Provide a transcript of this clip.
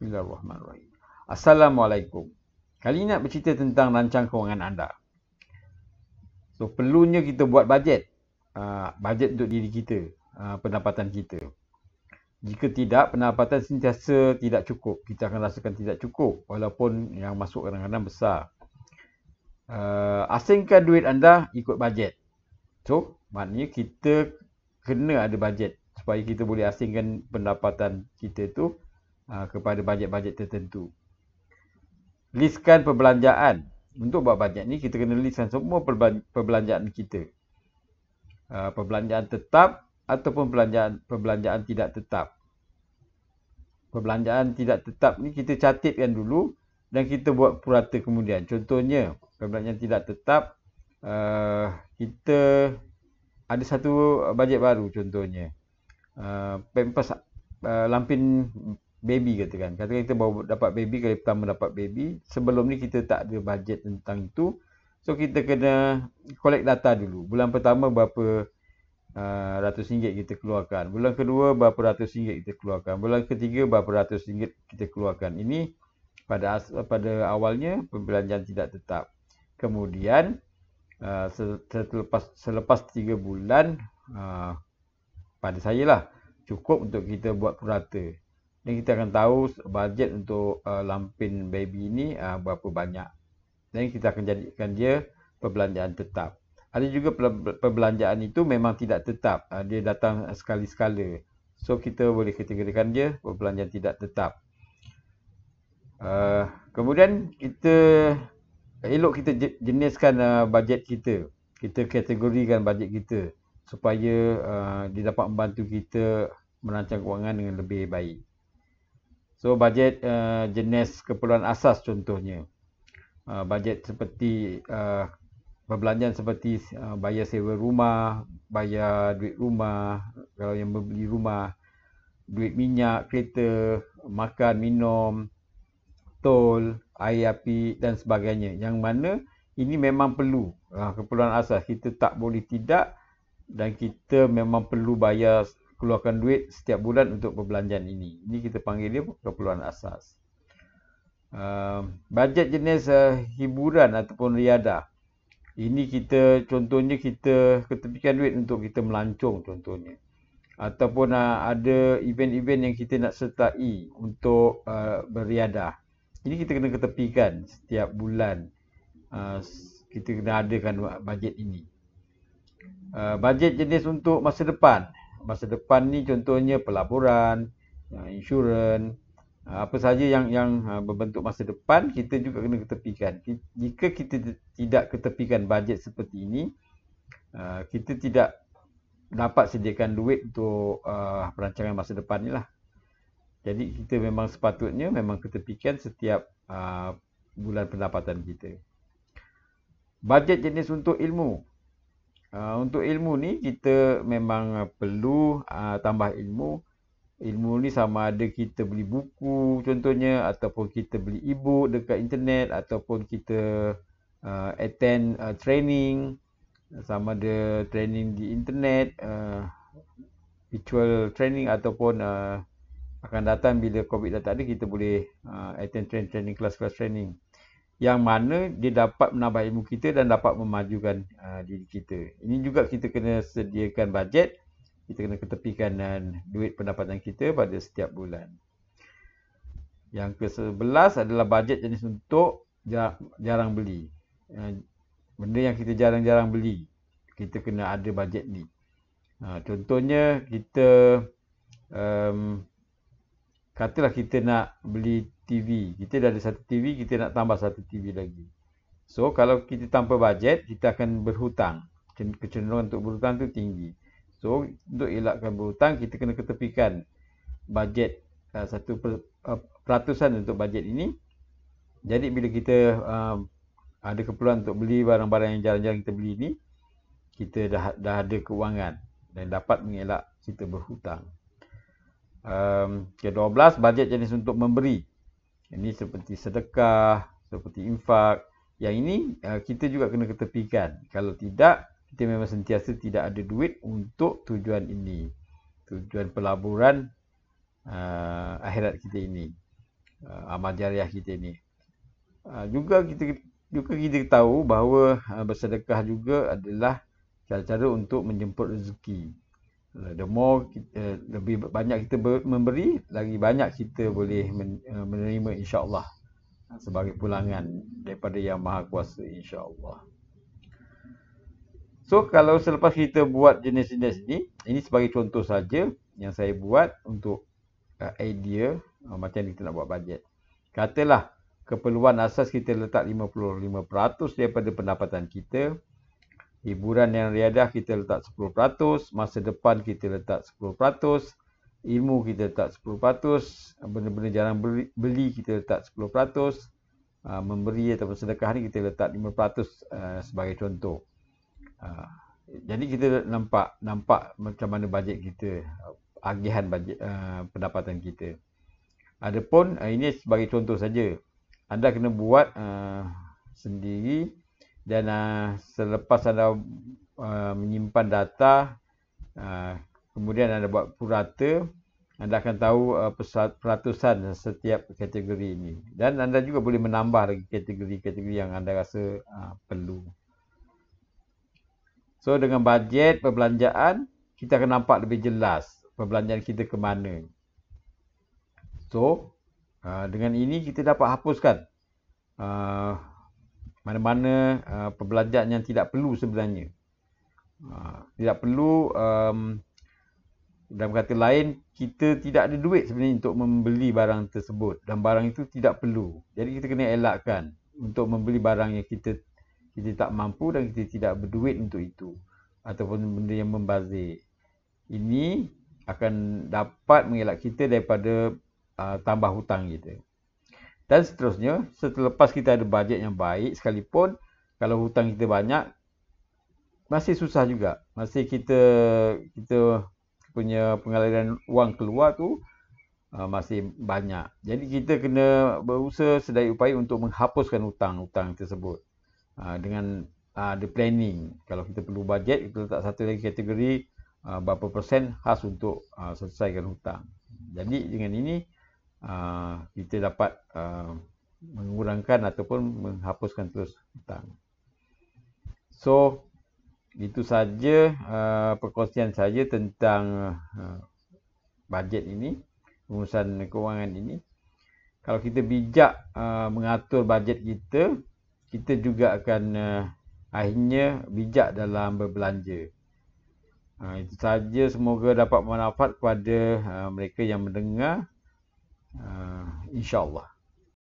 Bismillahirrahmanirrahim. Assalamualaikum. Kali ini nak bercerita tentang rancang kewangan anda. So, perlunya kita buat bajet. Bajet untuk diri kita, pendapatan kita. Jika tidak, pendapatan sentiasa tidak cukup. Kita akan rasakan tidak cukup walaupun yang masuk kadang-kadang besar. Asingkan duit anda ikut bajet. So, maknanya kita kena ada bajet supaya kita boleh asingkan pendapatan kita tu kepada bajet-bajet tertentu. Listkan perbelanjaan. Untuk buat bajet ni, kita kena listkan semua perbelanjaan kita. Perbelanjaan tetap ataupun perbelanjaan tidak tetap. Perbelanjaan tidak tetap ni kita catatkan dulu dan kita buat purata kemudian. Contohnya, perbelanjaan tidak tetap, kita ada satu bajet baru contohnya. Pampers lampin baby katakan. Katakan kita baru dapat baby, kali pertama dapat baby. Sebelum ni kita tak ada bajet tentang itu. So kita kena collect data dulu. Bulan pertama berapa ratus ringgit kita keluarkan. Bulan kedua berapa ratus ringgit kita keluarkan. Bulan ketiga berapa ratus ringgit kita keluarkan. Ini pada awalnya perbelanjaan tidak tetap. Kemudian selepas 3 bulan, pada saya lah, cukup untuk kita buat purata. Dan kita akan tahu bajet untuk lampin baby ni berapa banyak. Dan kita akan jadikan dia perbelanjaan tetap. Ada juga perbelanjaan itu memang tidak tetap. Dia datang sekali-sekala. So kita boleh kategorikan dia perbelanjaan tidak tetap. Kemudian elok kita jeniskan bajet kita. Kita kategorikan bajet kita supaya dia dapat membantu kita merancang kewangan dengan lebih baik. So, bajet jenis keperluan asas contohnya. Bajet seperti perbelanjaan seperti bayar sewa rumah, bayar duit rumah, kalau yang membeli rumah, duit minyak, kereta, makan, minum, tol, air api dan sebagainya. Yang mana ini memang perlu. Keperluan asas. Kita tak boleh tidak dan kita memang perlu bayar, keluarkan duit setiap bulan untuk perbelanjaan ini. Ini kita panggil dia keperluan asas. Bajet jenis hiburan ataupun riadah. Ini contohnya kita ketepikan duit untuk kita melancong contohnya. Ataupun ada event-event yang kita nak sertai untuk beriadah. Ini kita kena ketepikan setiap bulan. Kita kena adakan bajet ini. Bajet jenis untuk masa depan. Masa depan ni contohnya pelaburan, insurans, apa sahaja yang berbentuk masa depan, kita juga kena ketepikan. Jika kita tidak ketepikan bajet seperti ini, kita tidak dapat sediakan duit untuk perancangan masa depan ni lah. Jadi kita memang sepatutnya memang ketepikan setiap bulan pendapatan kita. Bajet jenis untuk ilmu. Untuk ilmu ni kita memang perlu tambah ilmu. Ilmu ni sama ada kita beli buku contohnya, ataupun kita beli e-book dekat internet, ataupun kita attend training, sama ada training di internet, virtual training, ataupun akan datang bila COVID dah tak ada, kita boleh attend training, kelas-kelas training. Yang mana dia dapat menambah ilmu kita dan dapat memajukan diri kita. Ini juga kita kena sediakan bajet. Kita kena ketepikan duit pendapatan kita pada setiap bulan. Yang ke-11 adalah bajet jenis untuk jarang beli. Benda yang kita jarang-jarang beli, kita kena ada bajet ni. Contohnya kita katalah kita nak beli TV. Kita dah ada satu TV, kita nak tambah satu TV lagi. So, kalau kita tanpa bajet, kita akan berhutang. Kecenderungan untuk berhutang tu tinggi. So, untuk elakkan berhutang, kita kena ketepikan bajet 1% untuk bajet ini. Jadi, bila kita ada keperluan untuk beli barang-barang yang jarang-jarang kita beli ni, kita dah ada kewangan dan dapat mengelak kita berhutang. Ke-12, bajet jenis untuk memberi. Ini seperti sedekah, seperti infak. Yang ini kita juga kena ketepikan. Kalau tidak, kita memang sentiasa tidak ada duit untuk tujuan ini. Tujuan pelaburan akhirat kita ini. amal jariah kita ni. Juga kita tahu bahawa bersedekah juga adalah cara-cara untuk menjemput rezeki. The more lebih banyak kita memberi, lagi banyak kita boleh menerima insya-Allah sebagai pulangan daripada Yang Maha Kuasa insya-Allah. So kalau selepas kita buat jenis-jenis ini sebagai contoh saja yang saya buat untuk idea macam kita nak buat bajet. Katalah keperluan asas kita letak 55% daripada pendapatan kita. Hiburan yang riadah kita letak 10%, masa depan kita letak 10%, ilmu kita letak 10%, benda-benda jarang beli kita letak 10%, memberi ataupun sedekah ni kita letak 5% sebagai contoh. Jadi kita nampak macam mana bajet kita, agihan bajet pendapatan kita. Adapun ini sebagai contoh saja. Anda kena buat sendiri dan selepas anda menyimpan data, kemudian anda buat purata, anda akan tahu peratusan setiap kategori ini. Dan anda juga boleh menambah lagi kategori-kategori yang anda rasa perlu. So dengan bajet perbelanjaan, kita akan nampak lebih jelas perbelanjaan kita ke mana. So dengan ini kita dapat hapuskan mana-mana perbelanjaan yang tidak perlu sebenarnya. Tidak perlu, dalam kata lain, kita tidak ada duit sebenarnya untuk membeli barang tersebut. Dan barang itu tidak perlu. Jadi kita kena elakkan untuk membeli barang yang kita tak mampu dan kita tidak berduit untuk itu. Ataupun benda yang membazir. Ini akan dapat mengelak kita daripada tambah hutang kita. Dan seterusnya, selepas kita ada bajet yang baik sekalipun, kalau hutang kita banyak, masih susah juga. Masih kita punya pengaliran wang keluar tu masih banyak. Jadi kita kena berusaha sedaya upaya untuk menghapuskan hutang-hutang tersebut. Dengan ada planning. Kalau kita perlu bajet, kita letak satu lagi kategori berapa persen khas untuk selesaikan hutang. Jadi dengan ini, kita dapat mengurangkan ataupun menghapuskan terus hutang. So, itu saja perkongsian saya tentang bajet ini, pengurusan kewangan ini. Kalau kita bijak mengatur bajet kita, kita juga akan akhirnya bijak dalam berbelanja. Itu saja, semoga dapat bermanfaat kepada mereka yang mendengar. InsyaAllah.